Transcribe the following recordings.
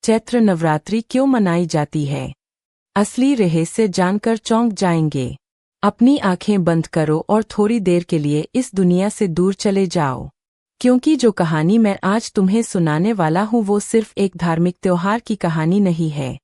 चैत्र नवरात्रि क्यों मनाई जाती है? असली रहस्य जानकर चौंक जाएंगे। अपनी आंखें बंद करो और थोड़ी देर के लिए इस दुनिया से दूर चले जाओ, क्योंकि जो कहानी मैं आज तुम्हें सुनाने वाला हूँ वो सिर्फ एक धार्मिक त्योहार की कहानी नहीं है।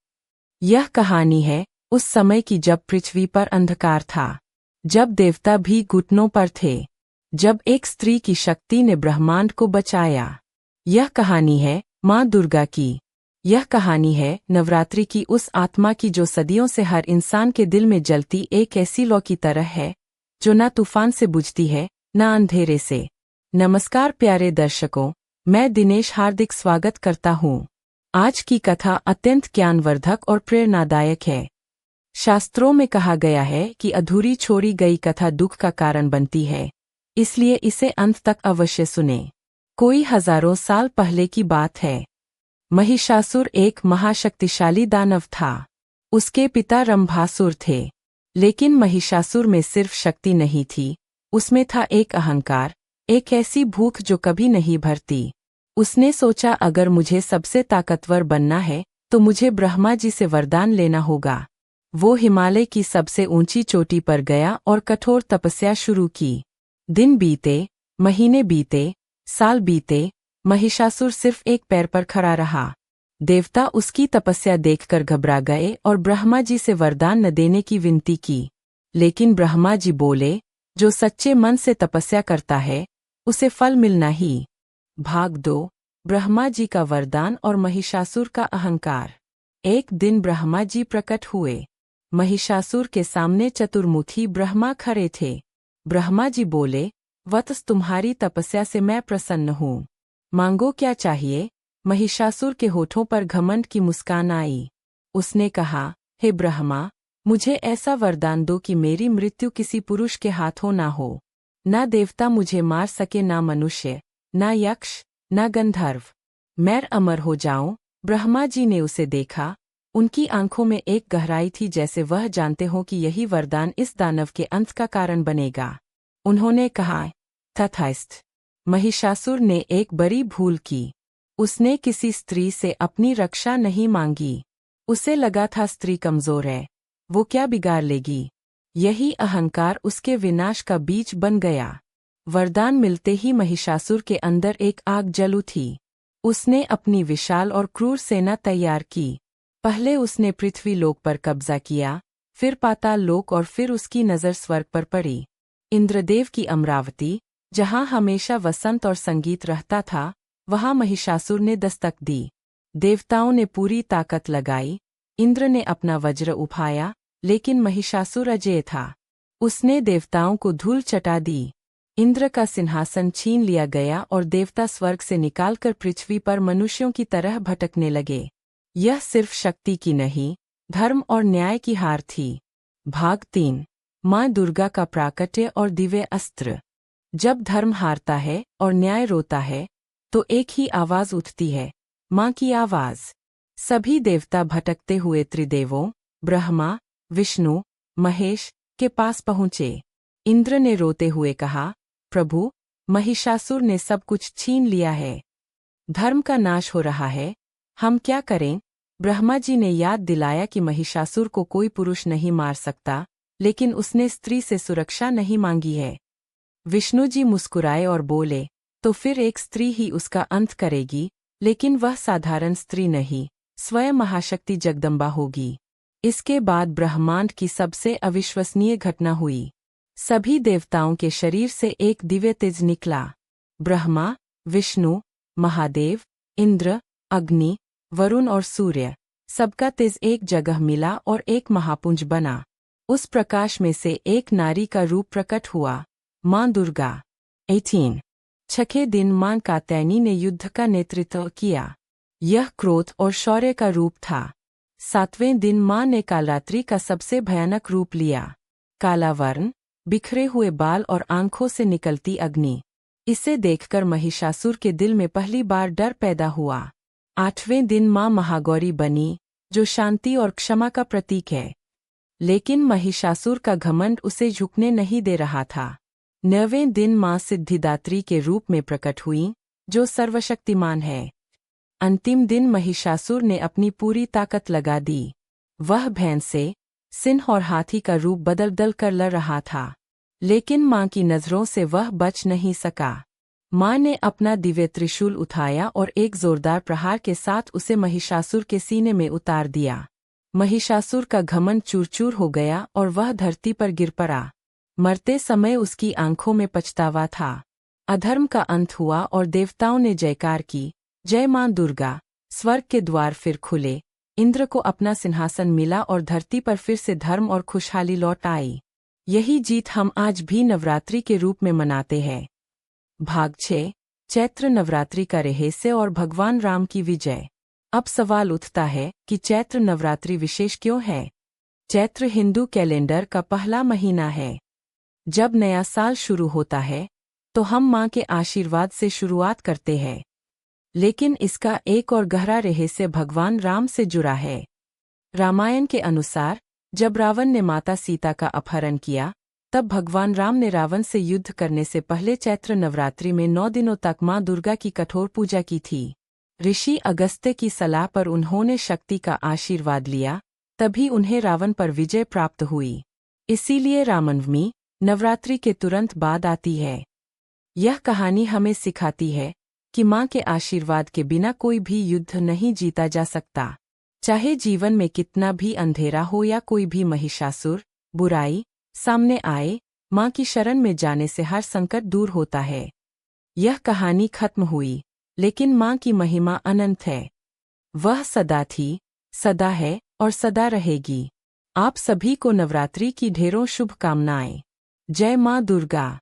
यह कहानी है उस समय की जब पृथ्वी पर अंधकार था, जब देवता भी घुटनों पर थे, जब एक स्त्री की शक्ति ने ब्रह्मांड को बचाया। यह कहानी है माँ दुर्गा की। यह कहानी है नवरात्रि की, उस आत्मा की जो सदियों से हर इंसान के दिल में जलती एक ऐसी लौ की तरह है, जो न तूफान से बुझती है न अंधेरे से। नमस्कार प्यारे दर्शकों, मैं दिनेश हार्दिक स्वागत करता हूँ। आज की कथा अत्यंत ज्ञानवर्धक और प्रेरणादायक है। शास्त्रों में कहा गया है कि अधूरी छोड़ी गई कथा दुख का कारण बनती है, इसलिए इसे अंत तक अवश्य सुनें। कोई हजारों साल पहले की बात है। महिषासुर एक महाशक्तिशाली दानव था। उसके पिता रंभासुर थे, लेकिन महिषासुर में सिर्फ शक्ति नहीं थी, उसमें था एक अहंकार, एक ऐसी भूख जो कभी नहीं भरती। उसने सोचा अगर मुझे सबसे ताकतवर बनना है तो मुझे ब्रह्मा जी से वरदान लेना होगा। वो हिमालय की सबसे ऊंची चोटी पर गया और कठोर तपस्या शुरू की। दिन बीते, महीने बीते, साल बीते, महिषासुर सिर्फ एक पैर पर खड़ा रहा। देवता उसकी तपस्या देखकर घबरा गए और ब्रह्मा जी से वरदान न देने की विनती की। लेकिन ब्रह्मा जी बोले, जो सच्चे मन से तपस्या करता है उसे फल मिलना ही। भाग 2। ब्रह्मा जी का वरदान और महिषासुर का अहंकार। एक दिन ब्रह्मा जी प्रकट हुए। महिषासुर के सामने चतुर्मुखी ब्रह्मा खड़े थे। ब्रह्मा जी बोले, वत्स तुम्हारी तपस्या से मैं प्रसन्न हूँ, मांगो क्या चाहिए। महिषासुर के होठों पर घमंड की मुस्कान आई। उसने कहा, हे ब्रह्मा, मुझे ऐसा वरदान दो कि मेरी मृत्यु किसी पुरुष के हाथों ना हो। ना देवता मुझे मार सके, ना मनुष्य, ना यक्ष, ना गंधर्व। मैं अमर हो जाऊं। ब्रह्मा जी ने उसे देखा। उनकी आंखों में एक गहराई थी, जैसे वह जानते हो कि यही वरदान इस दानव के अंत का कारण बनेगा। उन्होंने कहा, तथास्तु। महिषासुर ने एक बड़ी भूल की। उसने किसी स्त्री से अपनी रक्षा नहीं मांगी। उसे लगा था स्त्री कमजोर है, वो क्या बिगाड़ लेगी। यही अहंकार उसके विनाश का बीज बन गया। वरदान मिलते ही महिषासुर के अंदर एक आग जल उठी। उसने अपनी विशाल और क्रूर सेना तैयार की। पहले उसने पृथ्वी लोक पर कब्जा किया, फिर पाताल लोक और फिर उसकी नज़र स्वर्ग पर पड़ी। इंद्रदेव की अमरावती, जहाँ हमेशा वसंत और संगीत रहता था, वहाँ महिषासुर ने दस्तक दी। देवताओं ने पूरी ताकत लगाई। इंद्र ने अपना वज्र उठाया, लेकिन महिषासुर अजेय था। उसने देवताओं को धूल चटा दी। इंद्र का सिंहासन छीन लिया गया और देवता स्वर्ग से निकालकर पृथ्वी पर मनुष्यों की तरह भटकने लगे। यह सिर्फ शक्ति की नहीं, धर्म और न्याय की हार थी। भाग 3। माँ दुर्गा का प्राकट्य और दिव्य अस्त्र। जब धर्म हारता है और न्याय रोता है तो एक ही आवाज उठती है, माँ की आवाज। सभी देवता भटकते हुए त्रिदेवों ब्रह्मा, विष्णु, महेश के पास पहुँचे। इंद्र ने रोते हुए कहा, प्रभु, महिषासुर ने सब कुछ छीन लिया है, धर्म का नाश हो रहा है, हम क्या करें। ब्रह्मा जी ने याद दिलाया कि महिषासुर को कोई पुरुष नहीं मार सकता, लेकिन उसने स्त्री से सुरक्षा नहीं मांगी है। विष्णु जी मुस्कुराए और बोले, तो फिर एक स्त्री ही उसका अंत करेगी, लेकिन वह साधारण स्त्री नहीं, स्वयं महाशक्ति जगदम्बा होगी। इसके बाद ब्रह्मांड की सबसे अविश्वसनीय घटना हुई। सभी देवताओं के शरीर से एक दिव्य तेज निकला। ब्रह्मा, विष्णु, महादेव, इंद्र, अग्नि, वरुण और सूर्य, सबका तेज एक जगह मिला और एक महापुंज बना। उस प्रकाश में से एक नारी का रूप प्रकट हुआ, माँ दुर्गा। 18। छठे दिन माँ कात्यायनी ने युद्ध का नेतृत्व किया। यह क्रोध और शौर्य का रूप था। 7वें दिन माँ ने कालरात्रि का सबसे भयानक रूप लिया, काला वर्ण, बिखरे हुए बाल और आंखों से निकलती अग्नि। इसे देखकर महिषासुर के दिल में पहली बार डर पैदा हुआ। 8वें दिन माँ महागौरी बनी, जो शांति और क्षमा का प्रतीक है। लेकिन महिषासुर का घमंड उसे झुकने नहीं दे रहा था। 9वें दिन माँ सिद्धिदात्री के रूप में प्रकट हुई, जो सर्वशक्तिमान है। अंतिम दिन महिषासुर ने अपनी पूरी ताकत लगा दी। वह भैंस से, सिंह और हाथी का रूप बदल कर लड़ रहा था, लेकिन मां की नजरों से वह बच नहीं सका। मां ने अपना दिव्य त्रिशूल उठाया और एक जोरदार प्रहार के साथ उसे महिषासुर के सीने में उतार दिया। महिषासुर का घमंड चूर-चूर हो गया और वह धरती पर गिर पड़ा। मरते समय उसकी आंखों में पछतावा था। अधर्म का अंत हुआ और देवताओं ने जयकार की, जय मां दुर्गा। स्वर्ग के द्वार फिर खुले, इंद्र को अपना सिंहासन मिला और धरती पर फिर से धर्म और खुशहाली लौट आई। यही जीत हम आज भी नवरात्रि के रूप में मनाते हैं। भाग 6, चैत्र नवरात्रि का रहस्य और भगवान राम की विजय। अब सवाल उठता है कि चैत्र नवरात्रि विशेष क्यों है? चैत्र हिंदू कैलेंडर का पहला महीना है। जब नया साल शुरू होता है तो हम मां के आशीर्वाद से शुरुआत करते हैं। लेकिन इसका एक और गहरा रहस्य भगवान राम से जुड़ा है। रामायण के अनुसार जब रावण ने माता सीता का अपहरण किया, तब भगवान राम ने रावण से युद्ध करने से पहले चैत्र नवरात्रि में 9 दिनों तक मां दुर्गा की कठोर पूजा की थी। ऋषि अगस्त्य की सलाह पर उन्होंने शक्ति का आशीर्वाद लिया, तभी उन्हें रावण पर विजय प्राप्त हुई। इसीलिए रामनवमी नवरात्रि के तुरंत बाद आती है। यह कहानी हमें सिखाती है कि मां के आशीर्वाद के बिना कोई भी युद्ध नहीं जीता जा सकता। चाहे जीवन में कितना भी अंधेरा हो या कोई भी महिषासुर, बुराई सामने आए, मां की शरण में जाने से हर संकट दूर होता है। यह कहानी खत्म हुई, लेकिन मां की महिमा अनंत है। वह सदा थी, सदा है और सदा रहेगी। आप सभी को नवरात्रि की ढेरों शुभकामनाएं। जय मां दुर्गा।